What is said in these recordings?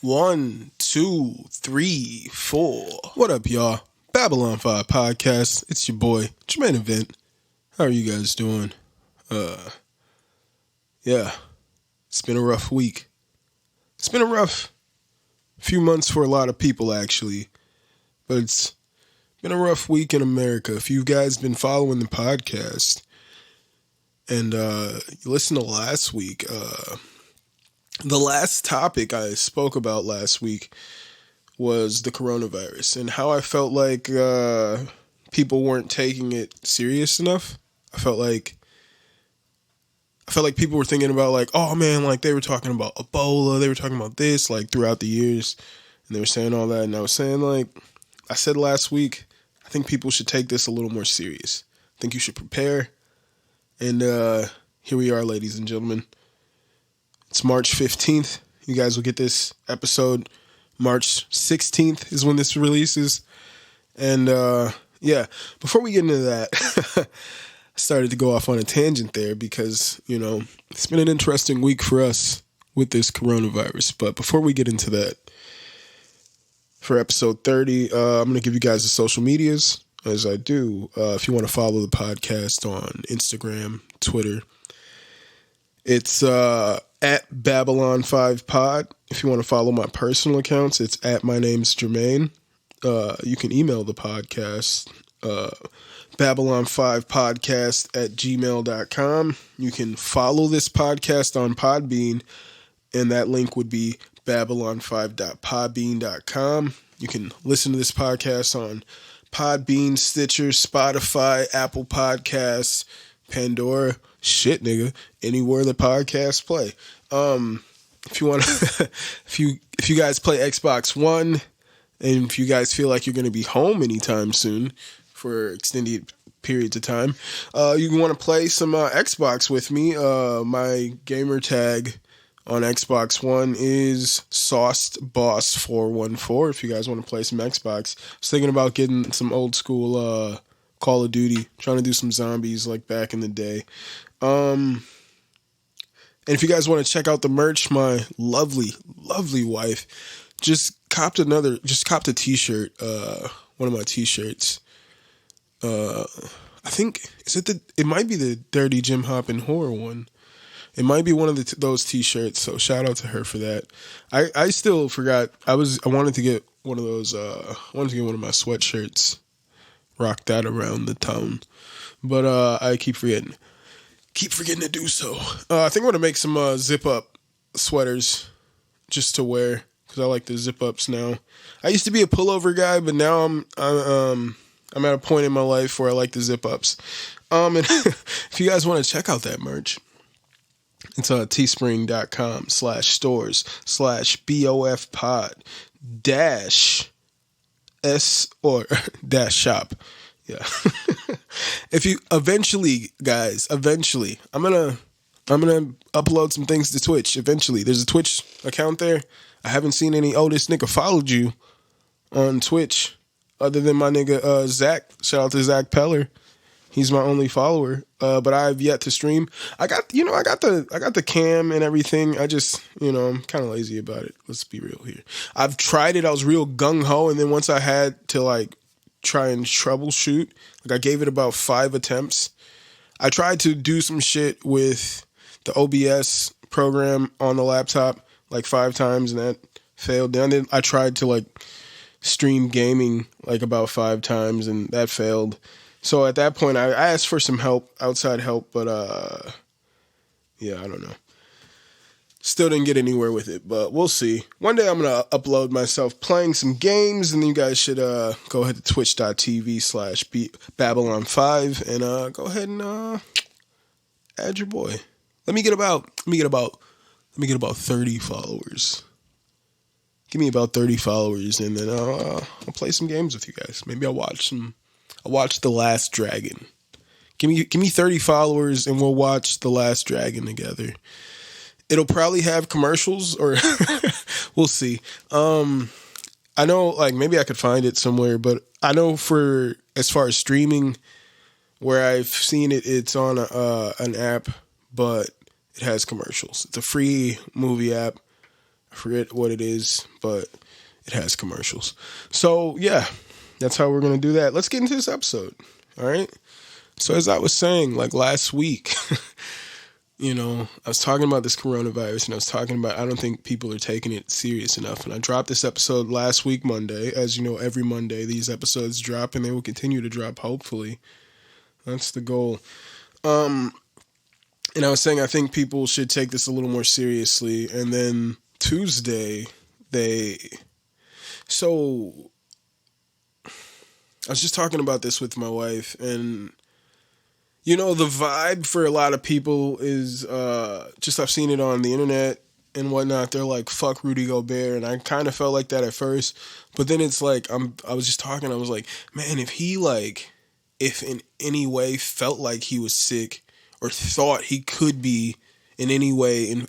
1, 2, 3, 4. What up, y'all? Babylon 5 podcast. It's your boy, Jermaine Babbles. How are you guys doing? Yeah, it's been a rough week. It's been a rough few months for a lot of people, actually. But it's been a rough week in America. If you guys been following the podcast and you listened to last week, the last topic I spoke about last week was the coronavirus and how I felt like people weren't taking it serious enough. I felt like people were thinking about like, oh man, like they were talking about Ebola, they were talking about this like throughout the years, and they were saying all that, and I was saying like, I said last week, I think people should take this a little more serious. I think you should prepare, and here we are, ladies and gentlemen. It's March 15th. You guys will get this episode March 16th is when this releases. And yeah, before we get into that, I started to go off on a tangent there because, you know, it's been an interesting week for us with this coronavirus. But before we get into that, for episode 30, I'm going to give you guys the social medias as I do. If you want to follow the podcast on Instagram, Twitter, it's at Babylon 5 Pod. If you want to follow my personal accounts, it's at my name's Jermaine. You can email the podcast, babylon5podcast@gmail.com. You can follow this podcast on Podbean, and that link would be babylon5.podbean.com. You can listen to this podcast on Podbean, Stitcher, Spotify, Apple Podcasts, Pandora, shit, nigga, anywhere the podcasts play. If you want to, if you guys play Xbox One, and if you guys feel like you're going to be home anytime soon for extended periods of time, you want to play some Xbox with me. My gamer tag on Xbox One is SaucedBoss414. If you guys want to play some Xbox, I was thinking about getting some old school Call of Duty, trying to do some zombies like back in the day. And if you guys want to check out the merch, my lovely, lovely wife just copped a t-shirt, one of my t-shirts. I think, it might be the Dirty Jim Hoppin' Horror one. It might be one of those t-shirts, so shout out to her for that. I still forgot, I wanted to get one of those, I wanted to get one of my sweatshirts, rock that around the town, but I keep forgetting to do so. I think I'm gonna make some zip up sweaters just to wear because I like the zip ups now. I used to be a pullover guy, but now I'm at a point in my life where I like the zip ups. And if you guys want to check out that merch, it's teespring.com/stores/BOFpod -S or -shop. Yeah. If you eventually, I'm gonna upload some things to Twitch. Eventually, there's a Twitch account there. I haven't seen any. Oh, this nigga followed you on Twitch, other than my nigga Zach. Shout out to Zach Peller. He's my only follower. But I have yet to stream. I got the cam and everything. I just, I'm kind of lazy about it. Let's be real here. I've tried it. I was real gung ho, and then once I had to like try and troubleshoot, like I gave it about 5 attempts. I tried to do some shit with the OBS program on the laptop like 5 times, and that failed. Then I tried to like stream gaming like about 5 times, and that failed. So at that point, I asked for some help, outside help, but yeah, I don't know. Still didn't get anywhere with it, but we'll see. One day I'm going to upload myself playing some games, and you guys should go ahead to twitch.tv/Babylon5 and go ahead and add your boy. Let me get about 30 followers. Give me about 30 followers, and then I'll play some games with you guys. Maybe I'll watch The Last Dragon. Give me 30 followers, and we'll watch The Last Dragon together. It'll probably have commercials, or we'll see. I know, like, maybe I could find it somewhere, but I know as far as streaming, where I've seen it, it's on an app, but it has commercials. It's a free movie app. I I forget what it is, but it has commercials. So yeah, that's how we're going to do that. Let's get into this episode. All right. So as I was saying, like last week, I was talking about this coronavirus and I was talking about, I don't think people are taking it serious enough. And I dropped this episode last week, Monday. As you know, every Monday these episodes drop and they will continue to drop, hopefully. That's the goal. And I was saying I think people should take this a little more seriously. And then Tuesday, so I was just talking about this with my wife, and the vibe for a lot of people is just, I've seen it on the internet and whatnot. They're like, fuck Rudy Gobert. And I kind of felt like that at first, but then it's like, I was just talking. I was like, man, if in any way felt like he was sick or thought he could be in any way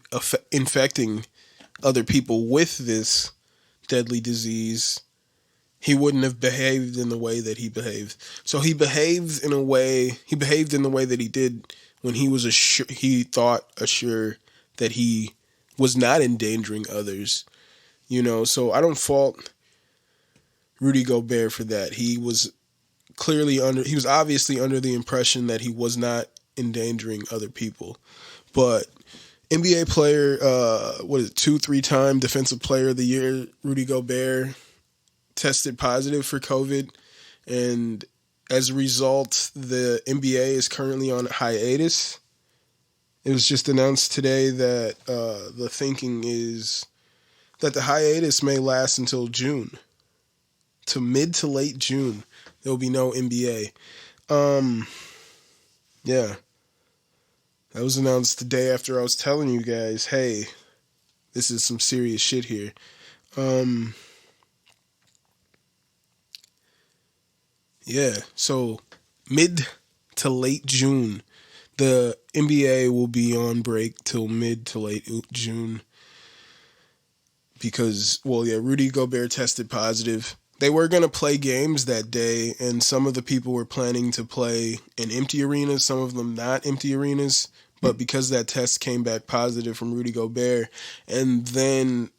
infecting other people with this deadly disease, he wouldn't have behaved in the way that he behaved. So he behaved in the way that he did when he was he thought assured that he was not endangering others. So I don't fault Rudy Gobert for that. He was obviously under the impression that he was not endangering other people. But NBA player, 2-3-time defensive player of the year, Rudy Gobert, tested positive for COVID, and as a result, the NBA is currently on hiatus. It was just announced today that the thinking is that the hiatus may last until June, to mid to late June. There will be no NBA. Yeah, that was announced the day after I was telling you guys, hey, this is some serious shit here. Yeah, so mid to late June, the NBA will be on break till mid to late June because, Rudy Gobert tested positive. They were going to play games that day, and some of the people were planning to play in empty arenas, some of them not empty arenas, but because that test came back positive from Rudy Gobert, and then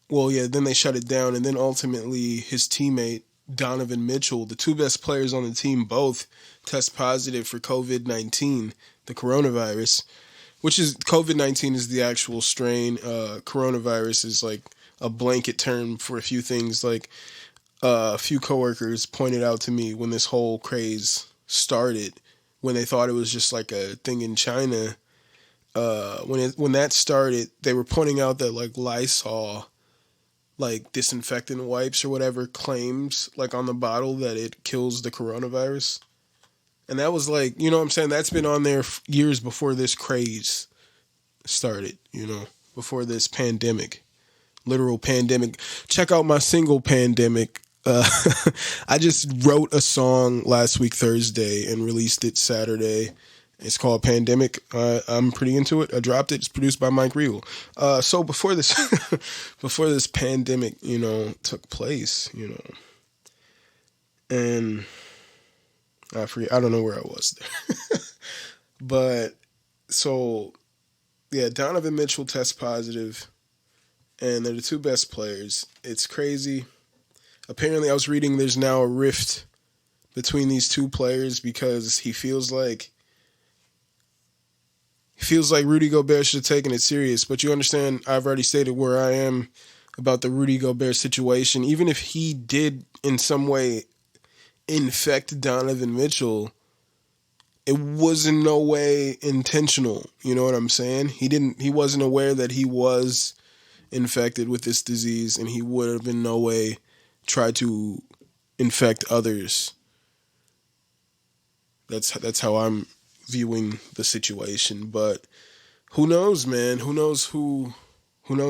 they shut it down, and then ultimately his teammate, Donovan Mitchell, the two best players on the team, both test positive for COVID-19, the coronavirus, which is COVID-19 is the actual strain. Coronavirus is like a blanket term for a few things. Like a few coworkers pointed out to me when this whole craze started, when they thought it was just like a thing in China. When that started, they were pointing out that like Lysol, like disinfectant wipes or whatever, claims like on the bottle that it kills the coronavirus. And that was like, what I'm saying? That's been on there years before this craze started, before this pandemic, literal pandemic. Check out my single Pandemic. I just wrote a song last week, Thursday, and released it Saturday. It's called Pandemic. I'm pretty into it. I dropped it. It's produced by Mike Regal. So before this, before this pandemic, took place, and I forget. I don't know where I was there, but so yeah, Donovan Mitchell tests positive, and they're the two best players. It's crazy. Apparently, I was reading there's now a rift between these two players because he feels like Rudy Gobert should have taken it serious. But you understand, I've already stated where I am about the Rudy Gobert situation. Even if he did in some way infect Donovan Mitchell, it was in no way intentional. You know what I'm saying? He wasn't aware that he was infected with this disease, and he would have in no way tried to infect others. That's how I'm viewing the situation. But who knows, man? Who knows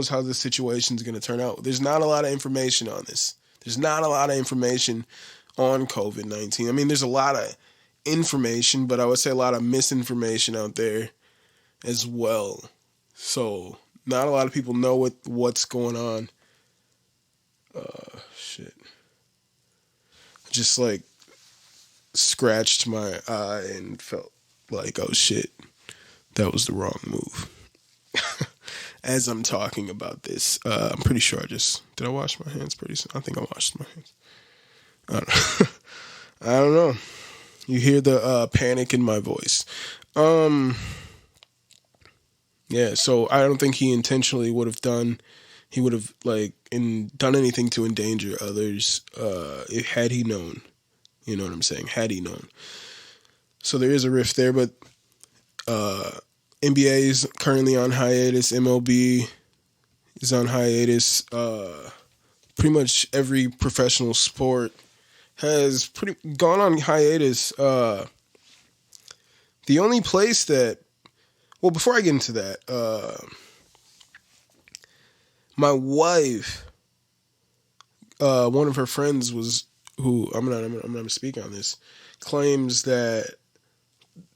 how the situation's going to turn out? There's not a lot of information on this. There's not a lot of information on COVID-19. I mean, there's a lot of information, but I would say a lot of misinformation out there as well. So not a lot of people know what's going on. Shit. I just like scratched my eye and felt like, oh shit, that was the wrong move. as I'm talking about this. I'm pretty sure did I wash my hands pretty soon? I think I washed my hands. I don't know. I don't know. You hear the panic in my voice. Yeah, so I don't think he intentionally would have done anything to endanger others had he known. You know what I'm saying? Had he known. So there is a rift there, but NBA is currently on hiatus. MLB is on hiatus. Pretty much every professional sport has gone on hiatus. The only place that, well, before I get into that, my wife, one of her friends who I'm not speaking on this, claims that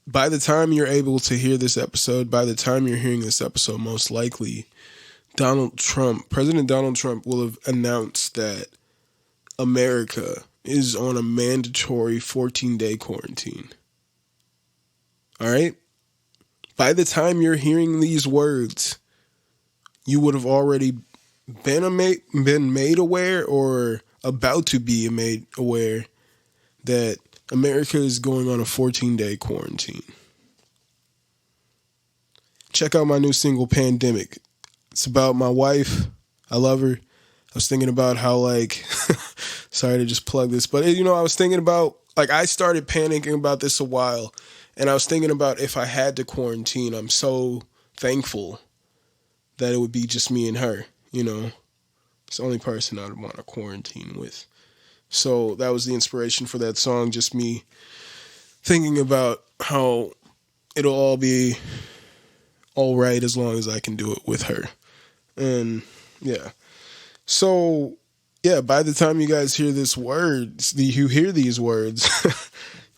by the time you're able to hear this episode, by the time you're hearing this episode, most likely President Donald Trump will have announced that America is on a mandatory 14-day quarantine. All right? By the time you're hearing these words, you would have already been made aware or about to be made aware that America is going on a 14-day quarantine. Check out my new single, Pandemic. It's about my wife. I love her. I was thinking about how, sorry to just plug this, but, I was thinking about, I started panicking about this a while, and I was thinking about if I had to quarantine, I'm so thankful that it would be just me and her, It's the only person I'd want to quarantine with. So that was the inspiration for that song, just me thinking about how it'll all be all right as long as I can do it with her. And yeah. So yeah, by the time you guys hear these words,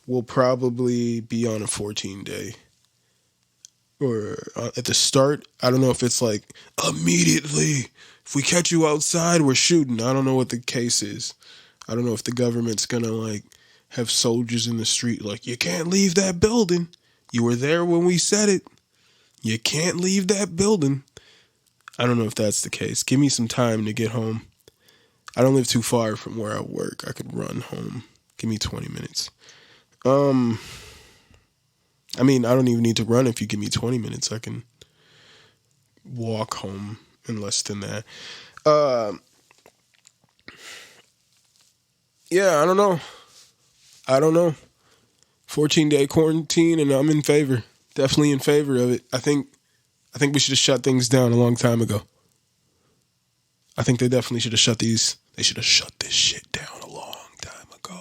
we'll probably be on a 14-day. Or at the start, I don't know if it's immediately. If we catch you outside, we're shooting. I don't know what the case is. I don't know if the government's going to have soldiers in the street you can't leave that building. You were there when we said it. You can't leave that building. I don't know if that's the case. Give me some time to get home. I don't live too far from where I work. I could run home. Give me 20 minutes. I don't even need to run if you give me 20 minutes. I can walk home in less than that. Yeah, I don't know. 14-day quarantine, and I'm in favor. Definitely in favor of it. I think we should have shut things down a long time ago. I think they definitely should have shut this shit down a long time ago.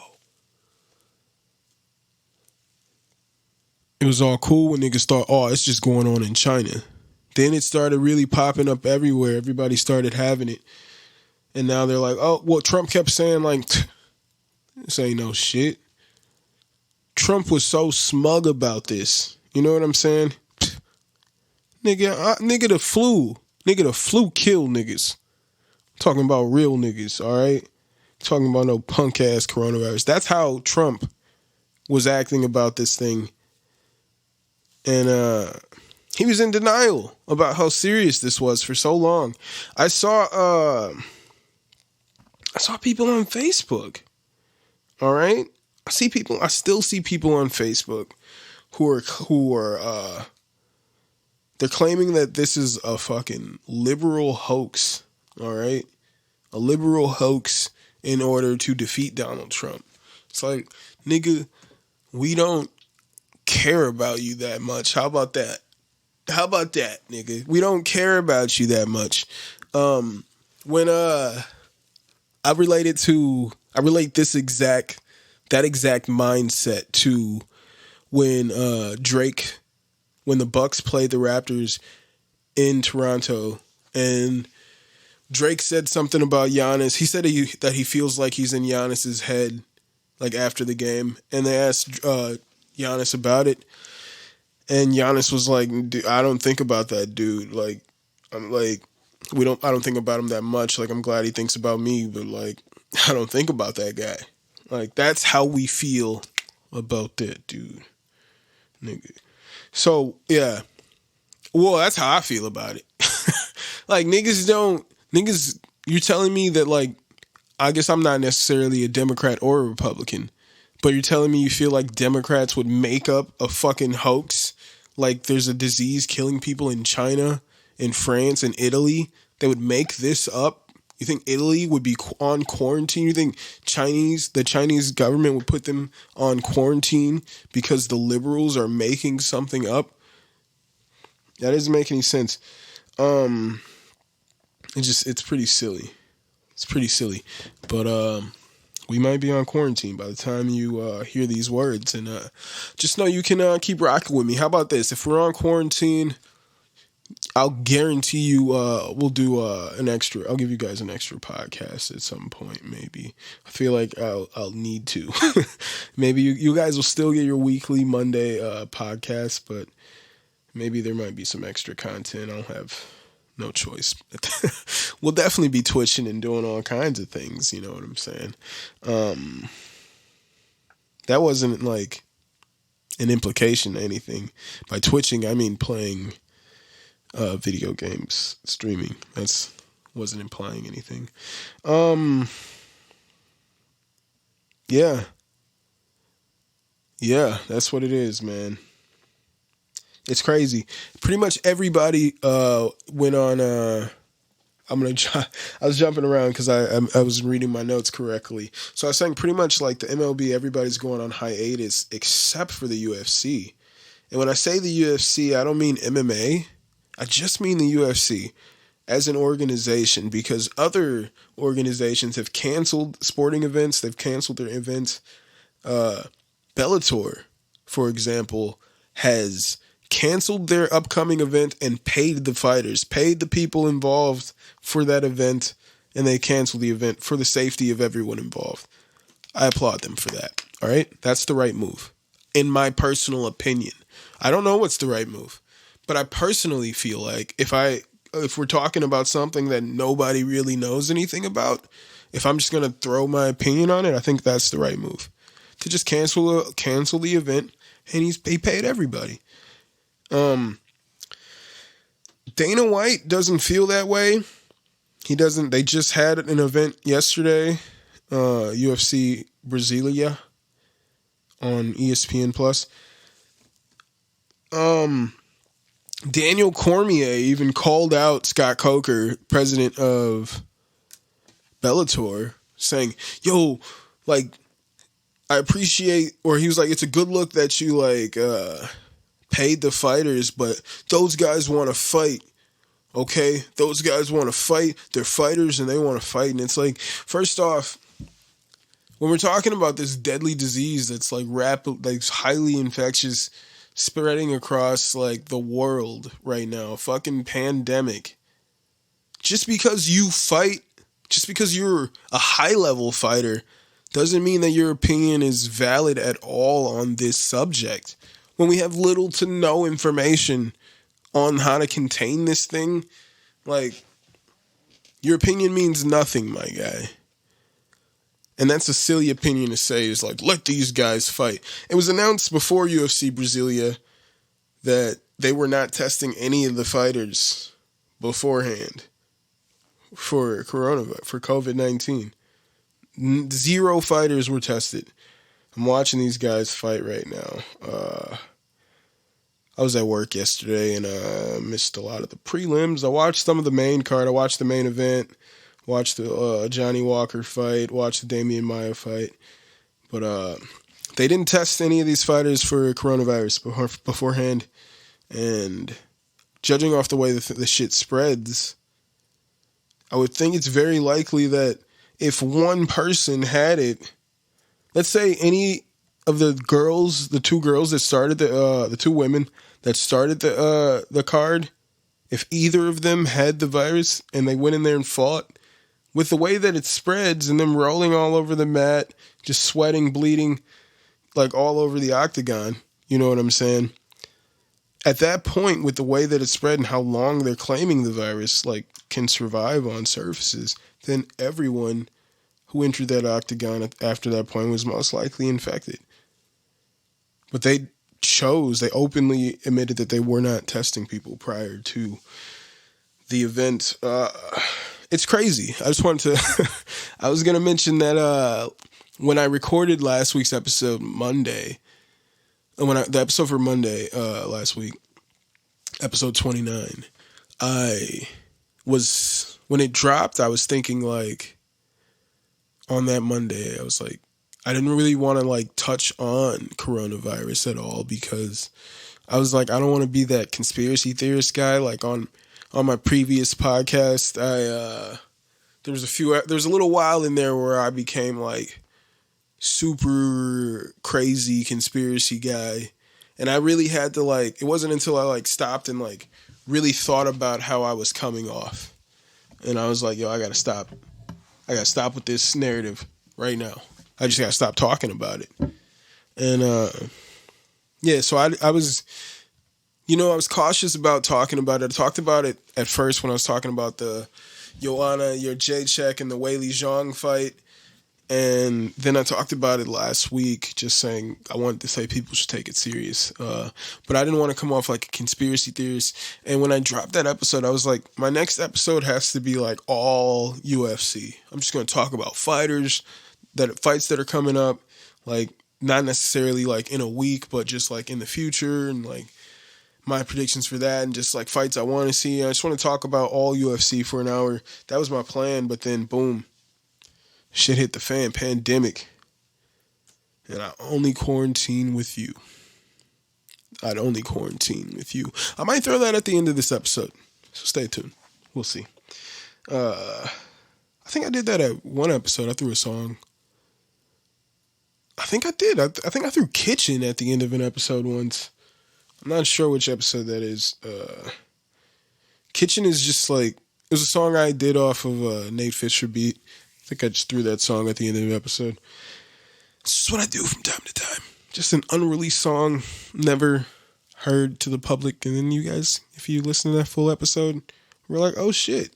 It was all cool when niggas thought, it's just going on in China. Then it started really popping up everywhere. Everybody started having it. And now they're like, Trump kept saying this ain't no shit. Trump was so smug about this. You know what I'm saying? Nigga, the flu. Nigga, the flu killed niggas. I'm talking about real niggas, all right? Talking about no punk-ass coronavirus. That's how Trump was acting about this thing. And he was in denial about how serious this was for so long. I saw people on Facebook. All right? I still see people on Facebook who are they're claiming that this is a fucking liberal hoax. All right? A liberal hoax in order to defeat Donald Trump. It's like, nigga, we don't care about you that much. How about that? Nigga? We don't care about you that much. When I relate that exact mindset to when the Bucks played the Raptors in Toronto, and Drake said something about Giannis. He said that he feels like he's in Giannis's head, after the game, and they asked Giannis about it, and Giannis was like, "I don't think about that dude. I don't think about him that much. I'm glad he thinks about me, but I don't think about that guy. That's how we feel about that dude, nigga." So yeah, well, that's how I feel about it. Like, niggas, you're telling me that, like, I guess I'm not necessarily a Democrat or a Republican, but you're telling me you feel like Democrats would make up a fucking hoax? Like, there's a disease killing people in China, in France, and Italy. They would make this up? You think Italy would be on quarantine? You think the Chinese government would put them on quarantine because the liberals are making something up? That doesn't make any sense. It's pretty silly. It's pretty silly. But we might be on quarantine by the time you hear these words. And just know you can keep rocking with me. How about this? If we're on quarantine, I'll guarantee you we'll do an extra. I'll give you guys an extra podcast at some point, maybe. I feel like I'll need to. Maybe you guys will still get your weekly Monday podcast, but maybe there might be some extra content. I'll have no choice. We'll definitely be twitching and doing all kinds of things. You know what I'm saying? That wasn't like an implication to anything. By twitching, I mean playing video games, streaming. That's wasn't implying anything. Yeah, that's what it is, man. It's crazy. Pretty much everybody went on. I was jumping around because I was reading my notes correctly. So I was saying pretty much like the MLB, everybody's going on hiatus except for the UFC. And when I say the UFC, I don't mean MMA. I just mean the UFC as an organization, because other organizations have canceled sporting events. They've canceled their events. Bellator, for example, has canceled their upcoming event and paid the fighters, paid the people involved for that event, and they canceled the event for the safety of everyone involved. I applaud them for that. All right? That's the right move, in my personal opinion. I don't know what's the right move, but I personally feel like if we're talking about something that nobody really knows anything about, if I'm just going to throw my opinion on it, I think that's the right move. To just cancel the event, and he paid everybody. Dana White doesn't feel that way. He doesn't. They just had an event yesterday, UFC Brasilia on ESPN Plus. Daniel Cormier even called out Scott Coker, president of Bellator, saying, "Yo, like, I appreciate," or he was like, "It's a good look that you like paid the fighters, but those guys want to fight. Okay, those guys want to fight. They're fighters and they want to fight." And it's like, first off, when we're talking about this deadly disease that's like rapid, like highly infectious, spreading across like the world right now, a fucking pandemic. Just because you fight, just because you're a high level fighter, doesn't mean that your opinion is valid at all on this subject. When we have little to no information on how to contain this thing, like, your opinion means nothing, my guy. And that's a silly opinion to say, is like, let these guys fight. It was announced before UFC Brasilia that they were not testing any of the fighters beforehand for COVID-19. 0 fighters were tested. I'm watching these guys fight right now. I was at work yesterday and missed a lot of the prelims. I watched some of the main card. I watched the main event. Watched the Johnny Walker fight. Watched the Damian Maia fight. But they didn't test any of these fighters for coronavirus beforehand. And judging off the way the shit spreads, I would think it's very likely that if one person had it, let's say any of the girls, the 2 girls that started the 2 women that started the card, if either of them had the virus and they went in there and fought, with the way that it spreads and them rolling all over the mat, just sweating, bleeding, like all over the octagon, you know what I'm saying? At that point, with the way that it spread and how long they're claiming the virus, like, can survive on surfaces, then everyone who entered that octagon after that point was most likely infected. But they openly admitted that they were not testing people prior to the event. It's crazy. I just wanted to, I was going to mention that when I recorded last week's episode Monday, the episode for Monday last week, episode 29, when it dropped, I was thinking like, on that Monday, I was like, I didn't really want to like touch on coronavirus at all because I was like, I don't want to be that conspiracy theorist guy. Like on my previous podcast, there was a little while in there where I became like super crazy conspiracy guy. And I really had to like, it wasn't until I like stopped and like really thought about how I was coming off. And I was like, yo, I gotta stop with this narrative right now. I just gotta stop talking about it. And so I was, I was cautious about talking about it. I talked about it at first when I was talking about the Joanna Jacek and the Weili Zhang fight. And then I talked about it last week, just saying I wanted to say people should take it serious. But I didn't want to come off like a conspiracy theorist. And when I dropped that episode, I was like, my next episode has to be like all UFC. I'm just going to talk about fights that are coming up, like not necessarily like in a week, but just like in the future and like my predictions for that and just like fights I want to see. I just want to talk about all UFC for an hour. That was my plan, but then boom. Shit hit the fan, pandemic. And I only quarantine with you. I might throw that at the end of this episode. So stay tuned. We'll see. I think I did that at one episode. I threw a song. I think I did. I think I threw Kitchen at the end of an episode once. I'm not sure which episode that is. Kitchen is just like, it was a song I did off of a Nate Fisher beat. I think I just threw that song at the end of the episode. It's just what I do from time to time. Just an unreleased song, never heard to the public. And then you guys, if you listen to that full episode, we're like, oh shit,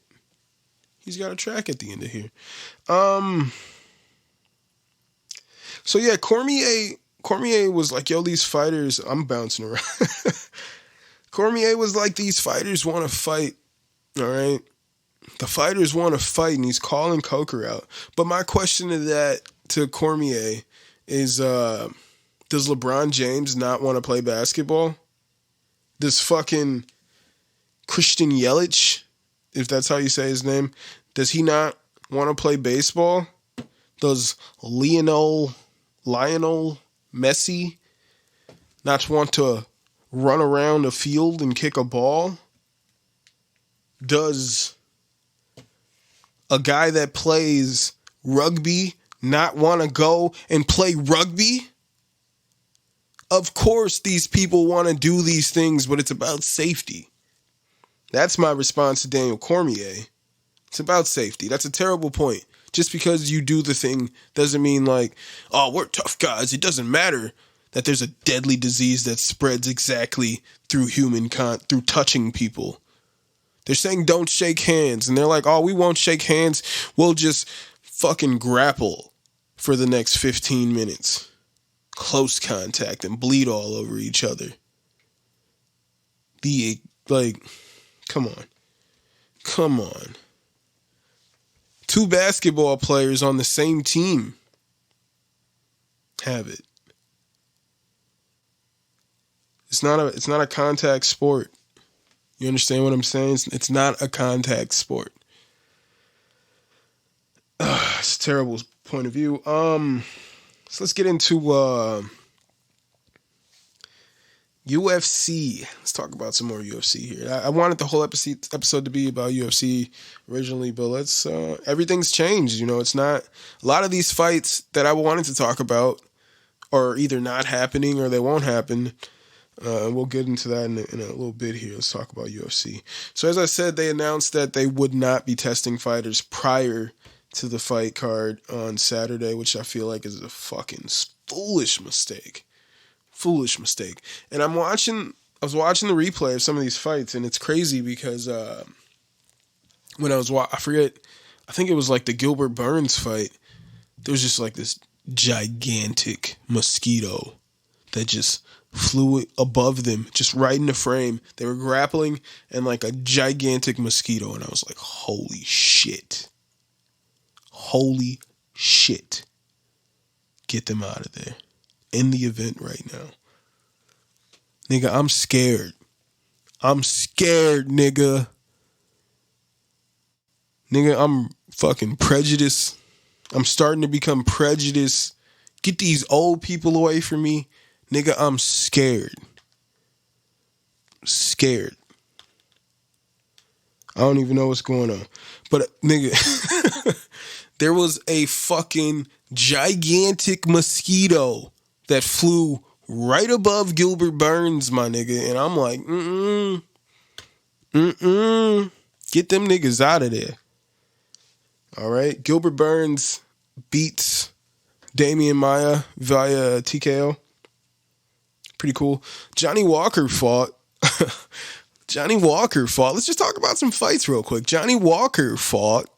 he's got a track at the end of here. So yeah, Cormier was like, yo, these fighters, I'm bouncing around. Cormier was like, these fighters want to fight, all right? The fighters want to fight, and he's calling Coker out. But my question to Cormier is, does LeBron James not want to play basketball? Does fucking Christian Yelich, if that's how you say his name, does he not want to play baseball? Does Lionel Messi not want to run around a field and kick a ball? Does a guy that plays rugby not want to go and play rugby? Of course these people want to do these things, but it's about safety. That's my response to Daniel Cormier. It's about safety. That's a terrible point. Just because you do the thing doesn't mean like, oh, we're tough guys. It doesn't matter that there's a deadly disease that spreads exactly through through touching people. They're saying don't shake hands, and they're like, oh, we won't shake hands. We'll just fucking grapple for the next 15 minutes. Close contact and bleed all over each other. Come on. Two basketball players on the same team have it. It's not a contact sport. You understand what I'm saying? It's not a contact sport. It's a terrible point of view. So let's get into UFC. Let's talk about some more UFC here. I wanted the whole episode to be about UFC originally, but everything's changed. It's not a lot of these fights that I wanted to talk about are either not happening or they won't happen. We'll get into that in a little bit here. Let's talk about UFC. So as I said, they announced that they would not be testing fighters prior to the fight card on Saturday, which I feel like is a fucking foolish mistake. And I was watching the replay of some of these fights, and it's crazy because when I think it was like the Gilbert Burns fight, there was just like this gigantic mosquito that just flew above them, just right in the frame. They were grappling, and like a gigantic mosquito. And I was like, holy shit. Holy shit. Get them out of there. In the event right now. Nigga, I'm scared. I'm scared, nigga. Nigga, I'm fucking prejudiced. I'm starting to become prejudiced. Get these old people away from me. Nigga, I'm scared. Scared. I don't even know what's going on. But, nigga, there was a fucking gigantic mosquito that flew right above Gilbert Burns, my nigga. And I'm like, get them niggas out of there. All right. Gilbert Burns beats Damian Maia via TKO. Pretty cool. Johnny Walker fought. Let's just talk about some fights real quick. Johnny Walker fought.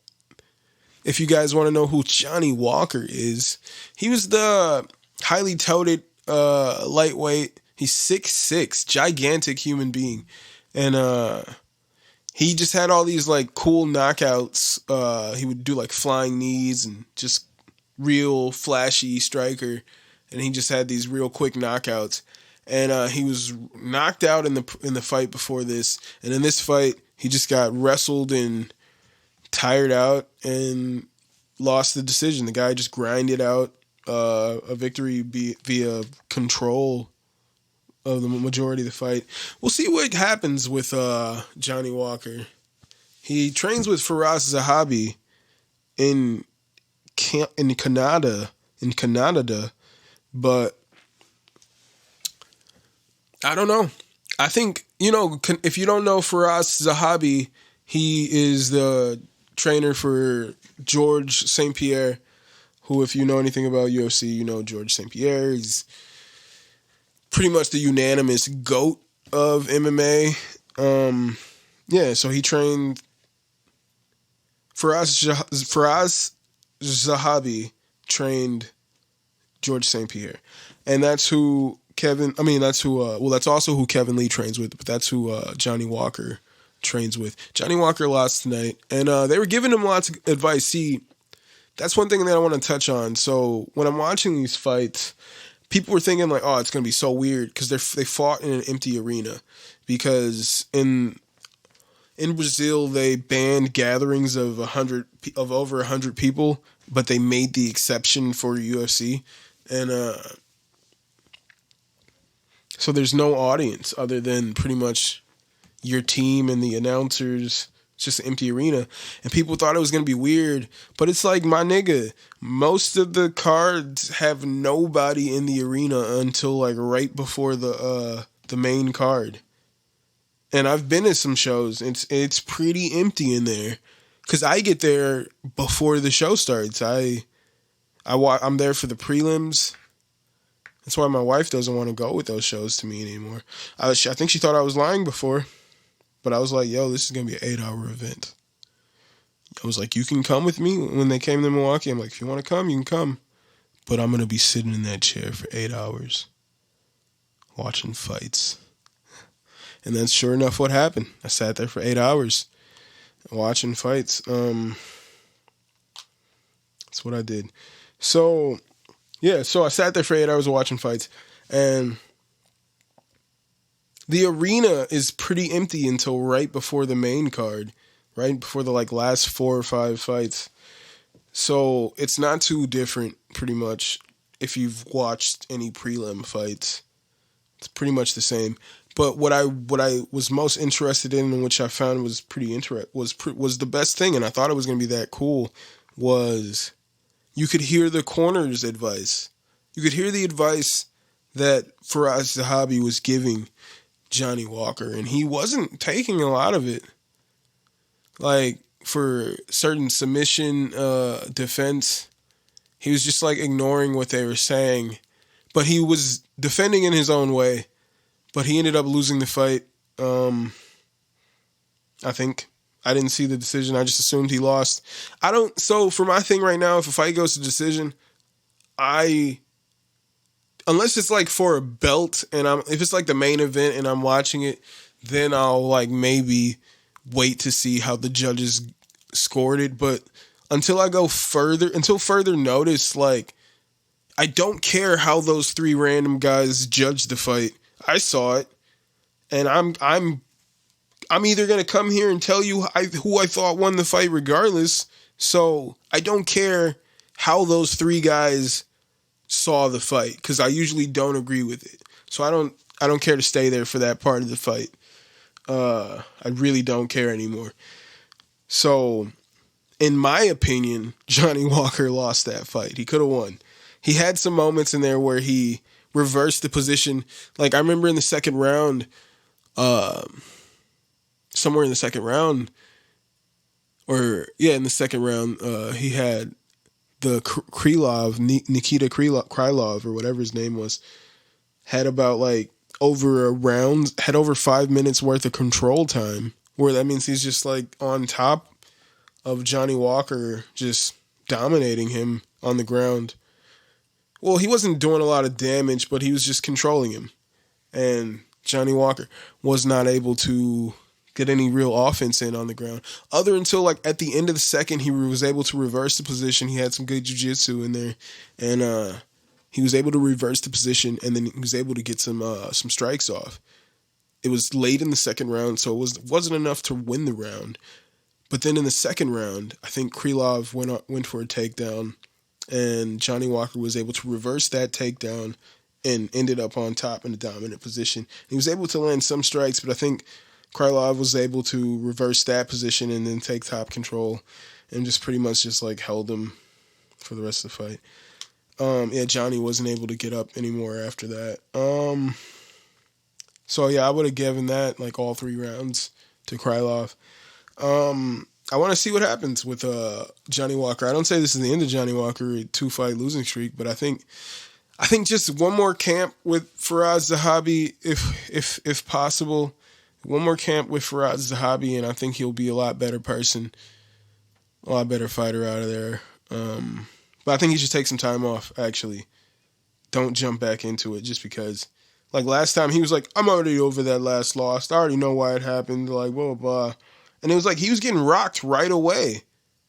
If you guys want to know who Johnny Walker is, he was the highly touted lightweight. He's 6'6", gigantic human being. And he just had all these like cool knockouts. He would do like flying knees and just real flashy striker. And he just had these real quick knockouts. And he was knocked out in the fight before this. And in this fight, he just got wrestled and tired out and lost the decision. The guy just grinded out a victory via control of the majority of the fight. We'll see what happens with Johnny Walker. He trains with Firas Zahabi in Canada, but I don't know. I think, if you don't know Firas Zahabi, he is the trainer for George St. Pierre, who, if you know anything about UFC, you know George St. Pierre. He's pretty much the unanimous GOAT of MMA. So he trained Firas Zahabi trained George St. Pierre. And that's who that's also who Kevin Lee trains with, but that's who Johnny Walker trains with. Johnny Walker lost tonight, and they were giving him lots of advice. See, that's one thing that I want to touch on. So when I'm watching these fights, people were thinking like, oh, it's going to be so weird because they fought in an empty arena, because in Brazil they banned gatherings of over 100 people, but they made the exception for UFC, and so there's no audience other than pretty much your team and the announcers. It's just an empty arena. And people thought it was going to be weird. But it's like, my nigga, most of the cards have nobody in the arena until like right before the main card. And I've been to some shows. It's pretty empty in there. Because I get there before the show starts. I'm there for the prelims. That's why my wife doesn't want to go with those shows to me anymore. I think she thought I was lying before. But I was like, yo, this is going to be an 8-hour event. I was like, you can come with me. When they came to Milwaukee, I'm like, if you want to come, you can come. But I'm going to be sitting in that chair for 8 hours watching fights. And that's sure enough what happened. I sat there for 8 hours watching fights. That's what I did. So I sat there for 8 hours watching fights. And the arena is pretty empty until right before the main card, right before the last 4 or 5 fights. So it's not too different, pretty much, if you've watched any prelim fights. It's pretty much the same. But what I was most interested in, and which I found was pretty was the best thing, and I thought it was going to be that cool, was you could hear the corner's advice. You could hear the advice that Firas Zahabi was giving Johnny Walker, and he wasn't taking a lot of it. Like, for certain submission defense, he was just like ignoring what they were saying, but he was defending in his own way. But he ended up losing the fight. I think I didn't see the decision. I just assumed he lost. So for my thing right now, if a fight goes to decision, I unless it's like for a belt, and if it's like the main event and I'm watching it, then I'll like maybe wait to see how the judges scored it. But until further notice, like, I don't care how those three random guys judged the fight. I saw it, and I'm either gonna come here and tell you who I thought won the fight regardless. So I don't care how those three guys saw the fight, because I usually don't agree with it. So I don't care to stay there for that part of the fight. I really don't care anymore. So, in my opinion, Johnny Walker lost that fight. He could have won. He had some moments in there where he reversed the position. Like, I remember in the second round, somewhere in the second round, in the second round, he had the Nikita Krylov, or whatever his name was, had about like had over 5 minutes worth of control time, where that means he's just like on top of Johnny Walker, just dominating him on the ground. Well, he wasn't doing a lot of damage, but he was just controlling him. And Johnny Walker was not able to get any real offense in on the ground. Other until like at the end of the second, he was able to reverse the position. He had some good jiu-jitsu in there. And he was able to reverse the position, and then he was able to get some strikes off. It was late in the second round, so it wasn't enough to win the round. But then in the second round, I think Krylov went for a takedown, and Johnny Walker was able to reverse that takedown and ended up on top in a dominant position. He was able to land some strikes, but I think Krylov was able to reverse that position and then take top control and just pretty much just like held him for the rest of the fight. Johnny wasn't able to get up anymore after that. So yeah, I would have given that like all 3 rounds to Krylov. I want to see what happens with Johnny Walker. I don't say this is the end of Johnny Walker 2-fight losing streak, but I think just one more camp with Firas Zahabi, if possible. One more camp with Firas Zahabi, and I think he'll be a lot better person, a lot better fighter out of there. But I think he should take some time off, actually. Don't jump back into it just because. Like last time, he was like, I'm already over that last loss. I already know why it happened. Like, blah, blah, blah. And it was like he was getting rocked right away.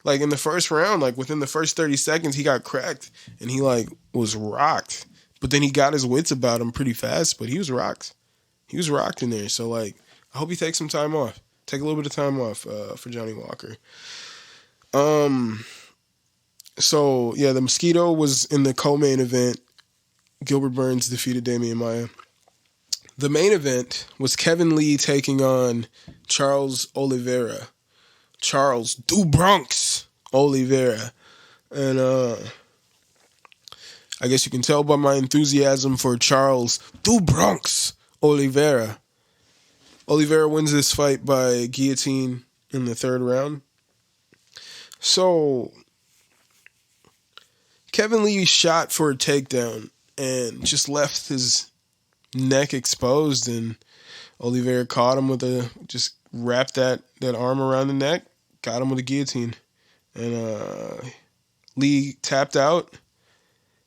Like in the first round, like within the first 30 seconds, he got cracked. And he like was rocked. But then he got his wits about him pretty fast. But he was rocked. He was rocked in there. So like, I hope he takes some time off. Take a little bit of time off for Johnny Walker. So, yeah, the Mosquito was in the co-main event. Gilbert Burns defeated Damian Maia. The main event was Kevin Lee taking on Charles Oliveira. Charles Du Bronx Oliveira. And I guess you can tell by my enthusiasm for Charles Du Bronx Oliveira. Oliveira wins this fight by guillotine in the 3rd round. So Kevin Lee shot for a takedown and just left his neck exposed, and Oliveira caught him just wrapped that arm around the neck, got him with a guillotine. And Lee tapped out.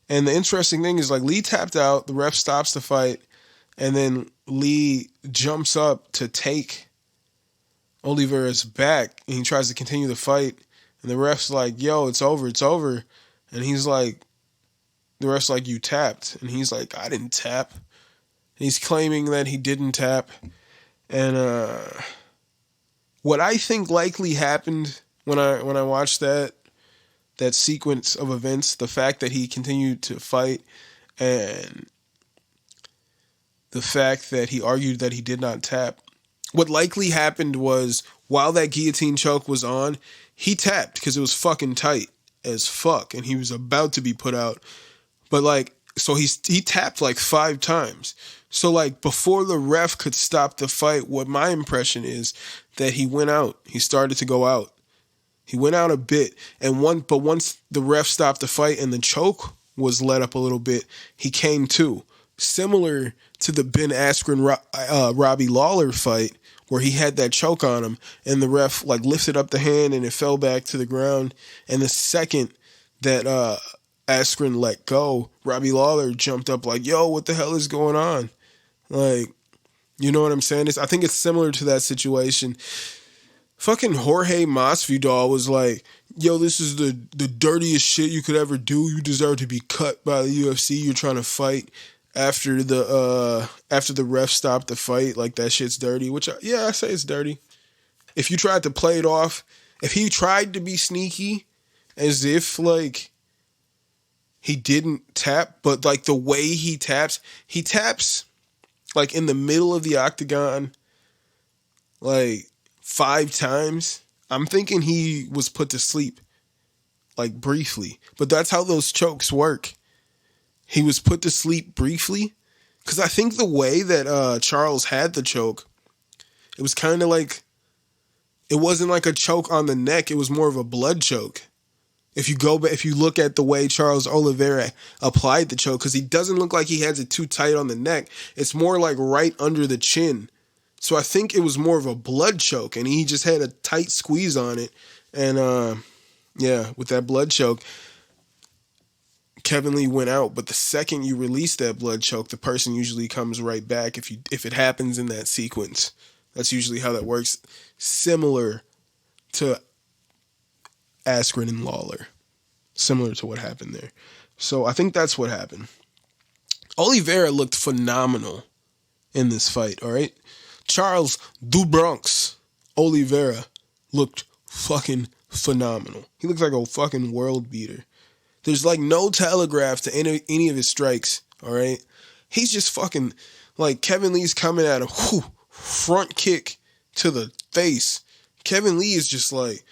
And the interesting thing is, like, Lee tapped out, the ref stops the fight, and then Lee jumps up to take Oliveira's back, and he tries to continue the fight. And the ref's like, yo, it's over. And he's like, the ref's like, you tapped. And he's like, I didn't tap. And he's claiming that he didn't tap. And what I think likely happened when I watched that sequence of events, the fact that he continued to fight and the fact that he argued that he did not tap, what likely happened was while that guillotine choke was on, he tapped because it was fucking tight as fuck and he was about to be put out. But like, so he tapped like 5 times. So like before the ref could stop the fight, what my impression is that he went out. He started to go out. He went out a bit, but once the ref stopped the fight and the choke was let up a little bit, he came to. Similar to the Ben Askren Robbie Lawler fight, where he had that choke on him, and the ref like lifted up the hand and it fell back to the ground. And the second that Askren let go, Robbie Lawler jumped up like, yo, what the hell is going on? Like, you know what I'm saying? I think it's similar to that situation. Fucking Jorge Masvidal was like, yo, this is the dirtiest shit you could ever do. You deserve to be cut by the UFC. You're trying to fight after the ref stopped the fight. Like, that shit's dirty, which, I say it's dirty. If you tried to play it off, if he tried to be sneaky as if, like, he didn't tap, but, like, the way he taps, like, in the middle of the octagon, like, 5 times. I'm thinking he was put to sleep, like, briefly. But that's how those chokes work. He was put to sleep briefly. Because I think the way that Charles had the choke, it was kind of like, it wasn't like a choke on the neck. It was more of a blood choke. If you look at the way Charles Oliveira applied the choke, because he doesn't look like he has it too tight on the neck. It's more like right under the chin. So I think it was more of a blood choke, and he just had a tight squeeze on it. And with that blood choke, Kevin Lee went out. But the second you release that blood choke, the person usually comes right back if it happens in that sequence. That's usually how that works. Similar to Askren and Lawler. Similar to what happened there. So I think that's what happened. Oliveira looked phenomenal in this fight, all right? Charles Du Bronx Oliveira looked fucking phenomenal. He looks like a fucking world beater. There's like no telegraph to any of his strikes, all right? He's just fucking, like, Kevin Lee's coming at him, front kick to the face. Kevin Lee is just like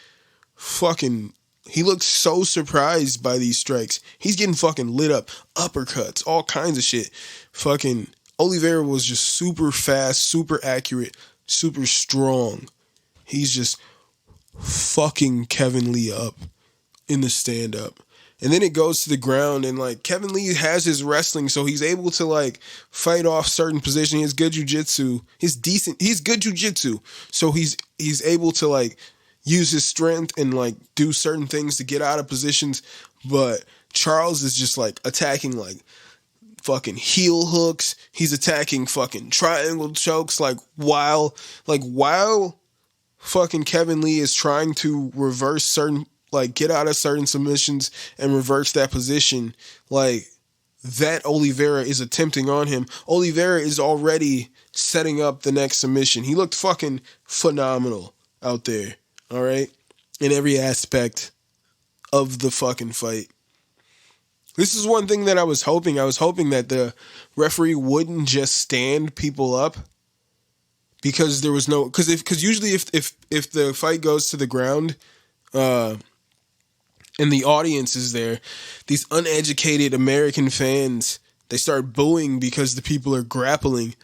fucking, he looks so surprised by these strikes. He's getting fucking lit up, uppercuts, all kinds of shit. Fucking Oliveira was just super fast, super accurate, super strong. He's just fucking Kevin Lee up in the stand-up. And then it goes to the ground, and, like, Kevin Lee has his wrestling, so he's able to, like, fight off certain positions. He has good jiu-jitsu. He's good jiu-jitsu. So he's able to, like, use his strength and, like, do certain things to get out of positions. But Charles is just, like, attacking, like, fucking heel hooks. He's attacking fucking triangle chokes, like, while fucking Kevin Lee is trying to reverse certain, like, get out of certain submissions and reverse that position, like, that Oliveira is attempting on him. Oliveira is already setting up the next submission. He looked fucking phenomenal out there, all right? In every aspect of the fucking fight. This is one thing that I was hoping. I was hoping that the referee wouldn't just stand people up, because there was no, because usually if the fight goes to the ground, and the audience is there, these uneducated American fans, they start booing because the people are grappling.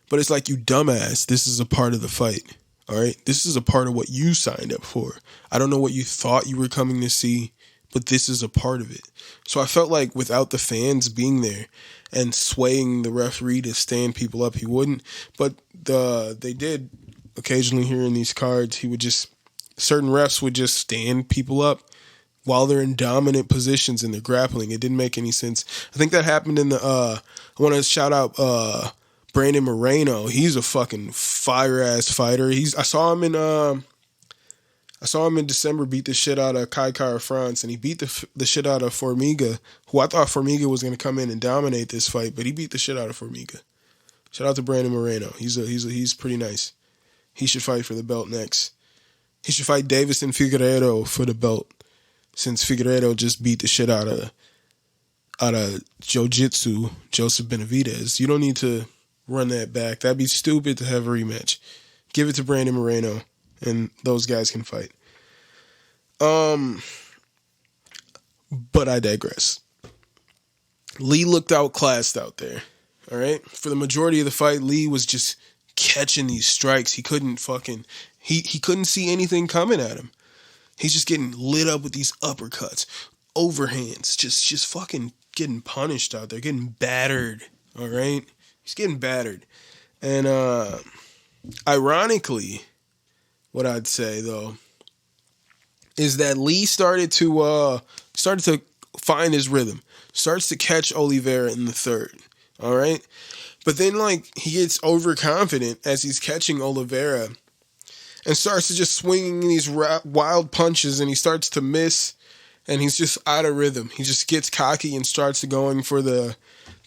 But it's like, you dumbass, this is a part of the fight, all right? This is a part of what you signed up for. I don't know what you thought you were coming to see, but this is a part of it. So I felt like without the fans being there and swaying the referee to stand people up, he wouldn't. But they did occasionally here in these cards, certain refs would just stand people up while they're in dominant positions and they're grappling. It didn't make any sense. I think that happened in the, I want to shout out Brandon Moreno. He's a fucking fire-ass fighter. I saw him in December beat the shit out of Kai Kara France, and he beat the shit out of Formiga, who I thought Formiga was going to come in and dominate this fight, but he beat the shit out of Formiga. Shout out to Brandon Moreno. He's pretty nice. He should fight for the belt next. He should fight Davison Figueiredo for the belt, since Figueiredo just beat the shit out of Jiu-Jitsu, Joseph Benavidez. You don't need to run that back. That'd be stupid to have a rematch. Give it to Brandon Moreno, and those guys can fight. But I digress. Lee looked outclassed out there. All right? For the majority of the fight, Lee was just catching these strikes. He couldn't he couldn't see anything coming at him. He's just getting lit up with these uppercuts, overhands, just fucking getting punished out there, getting battered, all right? He's getting battered. And ironically, what I'd say, though, is that Lee started to find his rhythm. Starts to catch Oliveira in the third. All right. But then, like, he gets overconfident as he's catching Oliveira and starts to just swinging these wild punches, and he starts to miss, and he's just out of rhythm. He just gets cocky and starts to going for the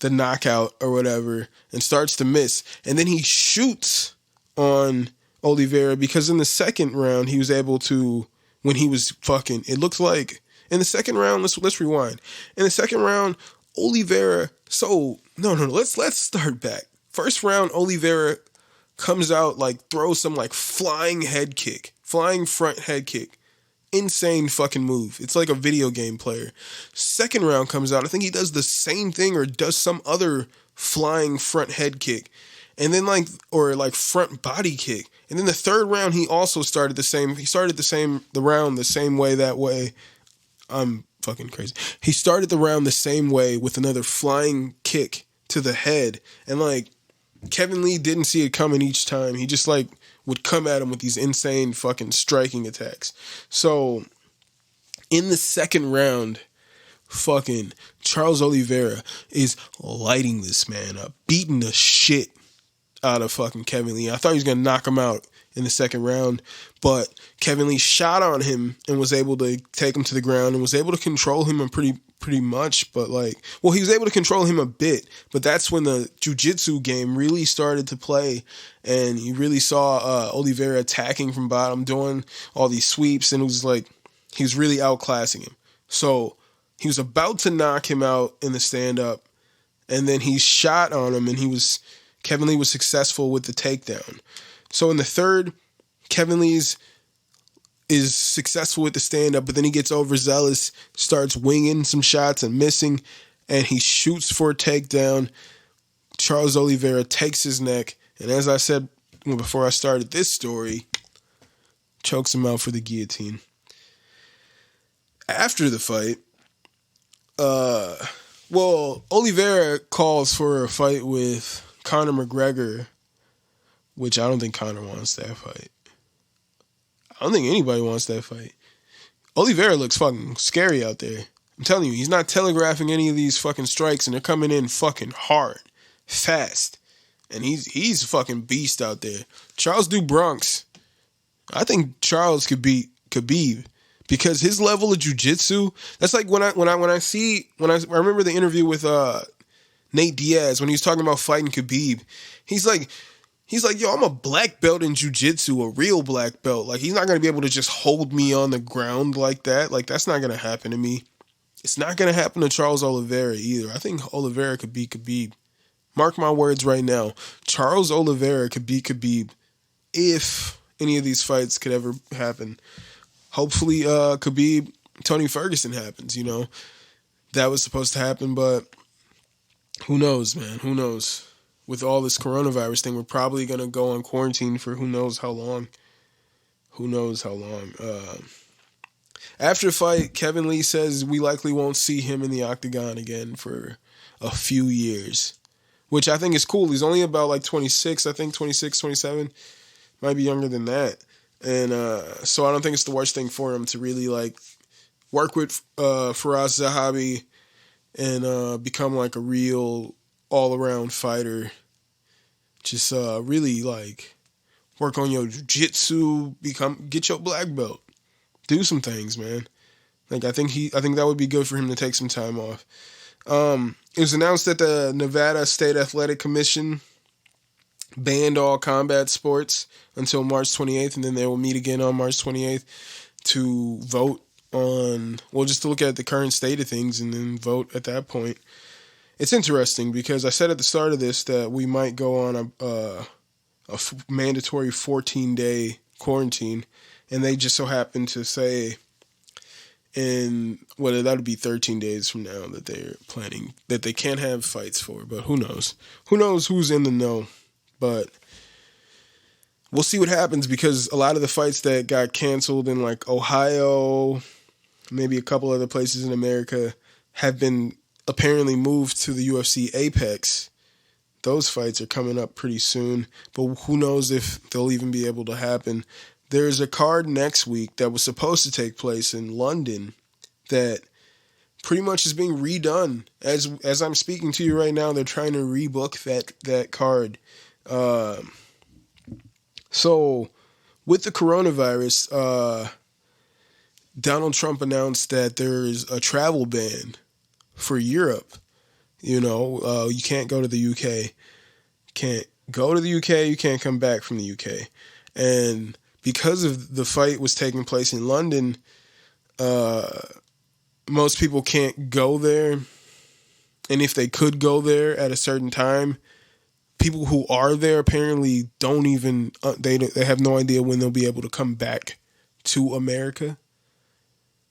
knockout or whatever and starts to miss. And then he shoots on Oliveira because in the second round, he was able to, when he was fucking, it looked like, in the second round, let's rewind. In the second round, Oliveira, let's start back. First round, Oliveira comes out, like, throws some, like, flying front head kick. Insane fucking move. It's like a video game player. Second round comes out, I think he does the same thing or does some other flying front head kick. And then, like, or like front body kick. And then the third round, he also started the same. He started the round the same way that way. I'm fucking crazy. He started the round the same way with another flying kick to the head. And, like, Kevin Lee didn't see it coming each time. He just, like, would come at him with these insane fucking striking attacks. So, in the second round, fucking Charles Oliveira is lighting this man up, beating the shit out of fucking Kevin Lee. I thought he was going to knock him out in the second round, but Kevin Lee shot on him and was able to take him to the ground and was able to control him pretty much, but, like, well, he was able to control him a bit, but that's when the jiu-jitsu game really started to play, and you really saw Oliveira attacking from bottom, doing all these sweeps, and it was like he was really outclassing him. So he was about to knock him out in the stand-up, and then he shot on him, and Kevin Lee was successful with the takedown. So in the third, Kevin Lee is successful with the stand-up, but then he gets overzealous, starts winging some shots and missing, and he shoots for a takedown. Charles Oliveira takes his neck, and as I said before I started this story, chokes him out for the guillotine. After the fight, Oliveira calls for a fight with Conor McGregor, which I don't think Conor wants that fight. I don't think anybody wants that fight. Oliveira looks fucking scary out there. I'm telling you, he's not telegraphing any of these fucking strikes, and they're coming in fucking hard, fast. And he's a fucking beast out there. Charles do Bronx. I think Charles could beat Khabib because his level of jiu-jitsu, that's like when I remember the interview with Nate Diaz when he was talking about fighting Khabib. He's like, yo, I'm a black belt in jiu-jitsu, a real black belt. Like, he's not going to be able to just hold me on the ground like that. Like, that's not going to happen to me. It's not going to happen to Charles Oliveira either. I think Oliveira could beat Khabib. Mark my words right now. Charles Oliveira could beat Khabib if any of these fights could ever happen. Hopefully, Khabib, Tony Ferguson happens, you know. That was supposed to happen, but who knows, man? Who knows? With all this coronavirus thing, we're probably going to go on quarantine for who knows how long. After the fight, Kevin Lee says we likely won't see him in the octagon again for a few years, which I think is cool. He's only about like 26, I think 26, 27, might be younger than that. And so I don't think it's the worst thing for him to really like work with Firas Zahabi and become like a real all-around fighter. Just really like work on your jiu-jitsu, get your black belt, do some things, man. Like I think that would be good for him to take some time off. It was announced that the Nevada State Athletic Commission banned all combat sports until March 28th, and then they will meet again on March 28th to vote on, well, just to look at the current state of things and then vote at that point. It's interesting because I said at the start of this that we might go on a mandatory 14-day quarantine, and they just so happen to say that'll be 13 days from now that they're planning that they can't have fights for, but who knows? Who knows who's in the know? But we'll see what happens because a lot of the fights that got canceled in like Ohio, maybe a couple other places in America, have been apparently moved to the UFC Apex. Those fights are coming up pretty soon, but who knows if they'll even be able to happen. There's a card next week that was supposed to take place in London that pretty much is being redone as I'm speaking to you right now. They're trying to rebook that card. So with the coronavirus, Donald Trump announced that there is a travel ban for Europe. You can't go to the UK. Can't go to the UK. You can't come back from the UK. And because of the fight was taking place in London, most people can't go there. And if they could go there at a certain time, people who are there apparently don't even, they have no idea when they'll be able to come back to America.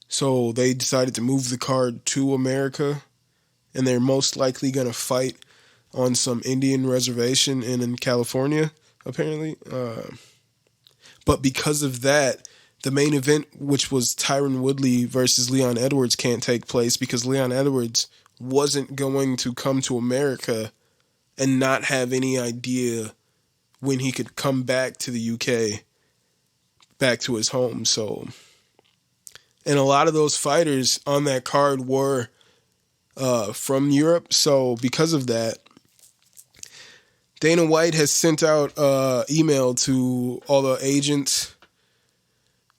So they decided to move the card to America, and they're most likely going to fight on some Indian reservation in California, apparently. But because of that, the main event, which was Tyron Woodley versus Leon Edwards, can't take place because Leon Edwards wasn't going to come to America and not have any idea when he could come back to the UK, back to his home. So, and a lot of those fighters on that card were from Europe. So because of that, Dana White has sent out email to all the agents,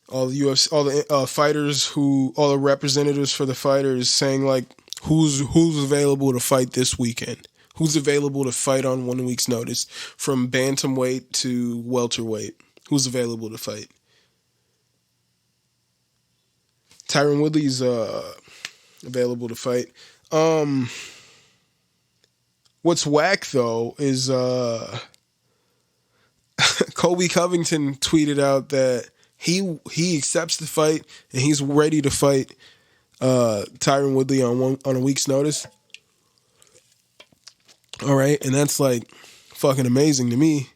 all the UFC, all the fighters, all the representatives for the fighters, saying like who's available to fight this weekend, who's available to fight on 1 week's notice, from bantamweight to welterweight, who's available to fight. Tyron Woodley's available to fight. What's whack though is Colby Covington tweeted out that he accepts the fight and he's ready to fight Tyron Woodley on a week's notice. All right, and that's like fucking amazing to me.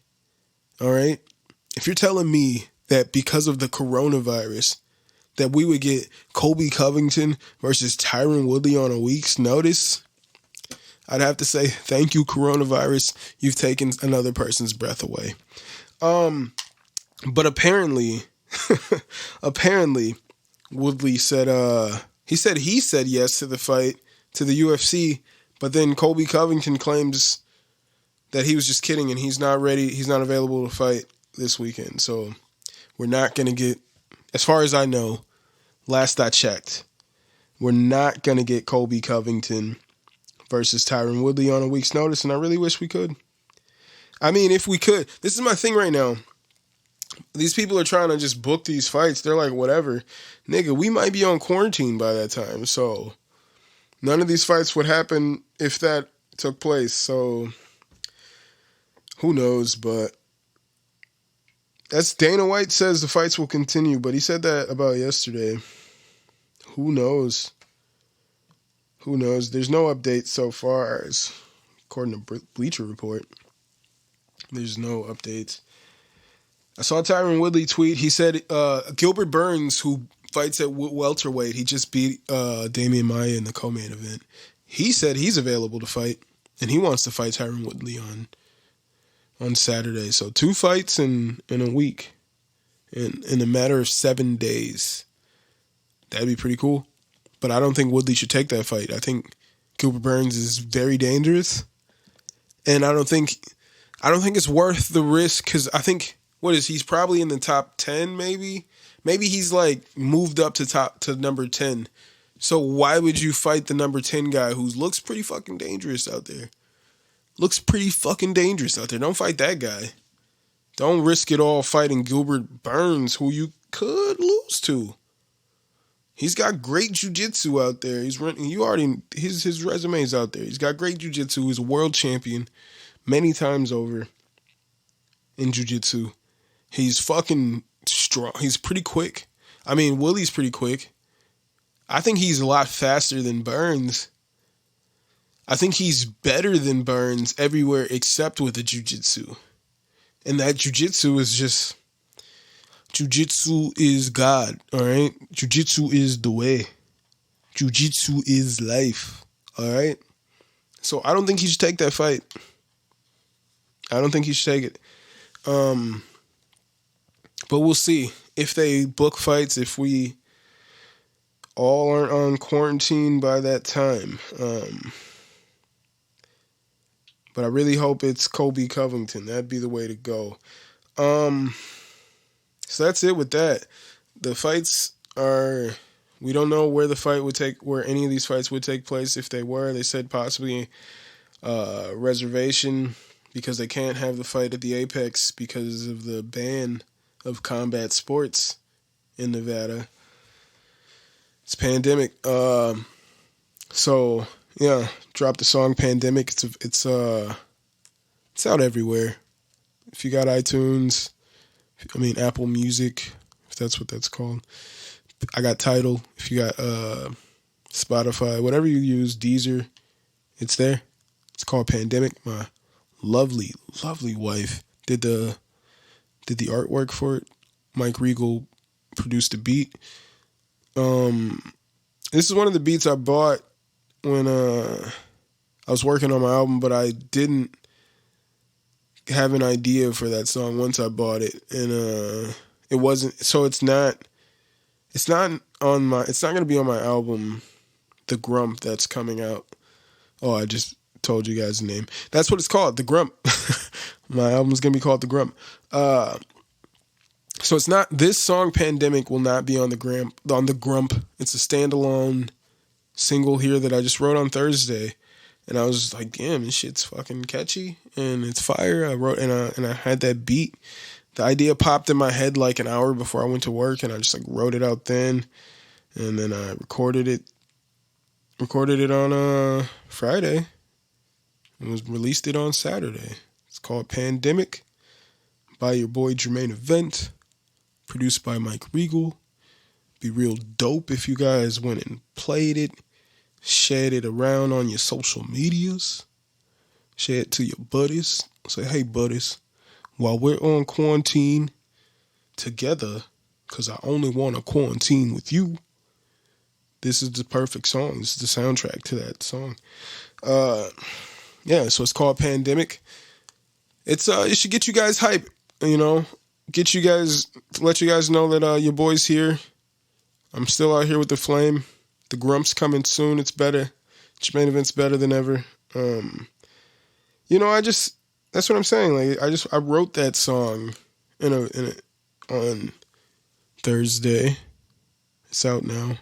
All right, if you're telling me that because of the coronavirus that we would get Colby Covington versus Tyron Woodley on a week's notice, I'd have to say thank you, coronavirus. You've taken another person's breath away. But apparently Woodley said he said yes to the fight to the UFC, but then Colby Covington claims that he was just kidding and he's not ready. He's not available to fight this weekend. So we're not going to get, as far as I know, last I checked, we're not going to get Colby Covington versus Tyron Woodley on a week's notice, and I really wish we could. I mean, if we could. This is my thing right now. These people are trying to just book these fights. They're like, whatever. Nigga, we might be on quarantine by that time, so none of these fights would happen if that took place, so who knows, but that's Dana White says the fights will continue, but he said that about yesterday. Who knows? Who knows? There's no update so far, as according to Bleacher Report. There's no updates. I saw Tyron Woodley tweet. He said Gilbert Burns, who fights at welterweight, he just beat Damian Maia in the co-main event. He said he's available to fight, and he wants to fight Tyron Woodley on Saturday. So 2 fights in a week, in a matter of 7 days. That'd be pretty cool. But I don't think Woodley should take that fight. I think Gilbert Burns is very dangerous, and I don't think it's worth the risk, because I think he's probably in the top 10 maybe. Maybe he's like moved up to number 10. So why would you fight the number 10 guy who looks pretty fucking dangerous out there? Don't fight that guy. Don't risk it all fighting Gilbert Burns, who you could lose to. He's got great jiu-jitsu out there. His resume's out there. He's got great jiu-jitsu. He's a world champion many times over in jiu-jitsu. He's fucking strong. He's pretty quick. I mean, Willie's pretty quick. I think he's a lot faster than Burns. I think he's better than Burns everywhere except with the jiu-jitsu. And that jiu-jitsu is just... Jiu-jitsu is God, all right? Jiu-jitsu is the way. Jiu-jitsu is life, all right? So I don't think he should take that fight. I don't think he should take it. But we'll see. If they book fights, if we all aren't on quarantine by that time. But I really hope it's Colby Covington. That'd be the way to go. So that's it with that. The fights are, we don't know where where any of these fights would take place. If they were, they said possibly reservation, because they can't have the fight at the Apex because of the ban of combat sports in Nevada. It's pandemic. So yeah, drop the song "Pandemic." It's out everywhere. If you got iTunes, Apple Music, if that's what that's called. I got Tidal. If you got Spotify, whatever you use, Deezer, it's there. It's called Pandemic. My lovely, lovely wife did the artwork for it. Mike Regal produced the beat. This is one of the beats I bought when I was working on my album, but I didn't have an idea for that song once I bought it, and it wasn't. So it's not going to be on my album, The Grump, that's coming out. Oh, I just told you guys the name. That's what it's called, The Grump. My album's going to be called The Grump. So it's not, this song Pandemic will not be on the Grump. It's a standalone single here that I just wrote on Thursday. And I was just like, damn, this shit's fucking catchy and it's fire. I wrote and I had that beat. The idea popped in my head like an hour before I went to work, and I just wrote it out then. And then I recorded it on Friday. And released it on Saturday. It's called Pandemic by your boy Jermaine, produced by Mike Regal. Be real dope if you guys went and played it, shared it around on your social medias, share it to your buddies. Say, hey buddies, while we're on quarantine together, because I only want to quarantine with you, this is the perfect song. This is the soundtrack to that song. Yeah, so it's called Pandemic. It should get you guys hype, let you guys know that your boy's here. I'm still out here with the flame. The Grump's coming soon. It's better. Jermaine Event's better than ever. That's what I'm saying. I wrote that song on Thursday. It's out now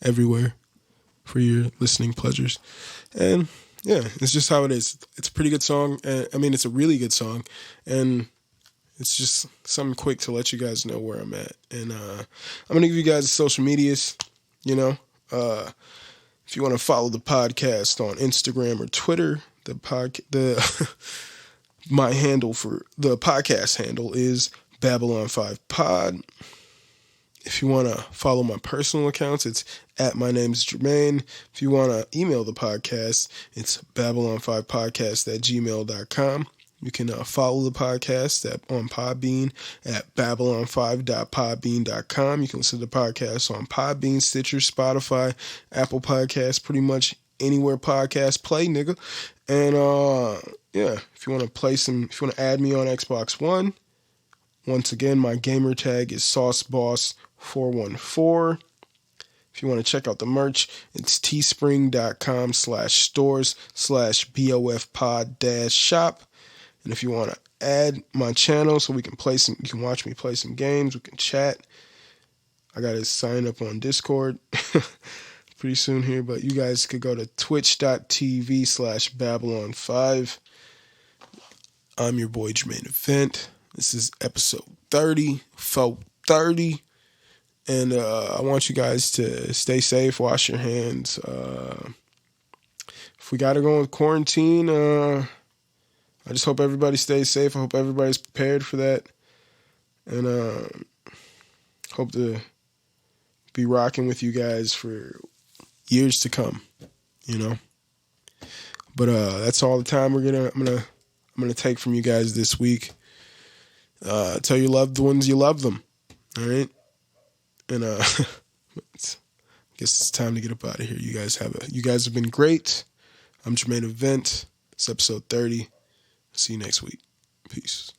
everywhere for your listening pleasures. And yeah, it's just how it is. It's a pretty good song. It's a really good song. And it's just something quick to let you guys know where I'm at. And I'm going to give you guys the social medias, if you want to follow the podcast on Instagram or Twitter, my handle for the podcast handle is Babylon5Pod. If you want to follow my personal accounts, it's at my name's Jermaine. If you want to email the podcast, it's babylon5podcast@gmail.com. You can follow the podcast on Podbean at babylon5.podbean.com. You can listen to the podcast on Podbean, Stitcher, Spotify, Apple Podcasts, pretty much anywhere podcasts play, nigga. And if you want to add me on Xbox One, once again, my gamer tag is SauceBoss414. If you want to check out the merch, it's teespring.com/stores/BOFpod-shop. And if you want to add my channel so you can watch me play some games, we can chat. I got to sign up on Discord pretty soon here, but you guys could go to twitch.tv/Babylon5. I'm your boy Jermaine Event. This is episode 30, 430. And I want you guys to stay safe, wash your hands. If we got to go in quarantine, I just hope everybody stays safe. I hope everybody's prepared for that. And hope to be rocking with you guys for years to come, But that's all the time I'm gonna take from you guys this week. Tell your loved ones you love them. All right? And I guess it's time to get up out of here. You guys have been great. I'm Jermaine Event. It's episode 30. See you next week. Peace.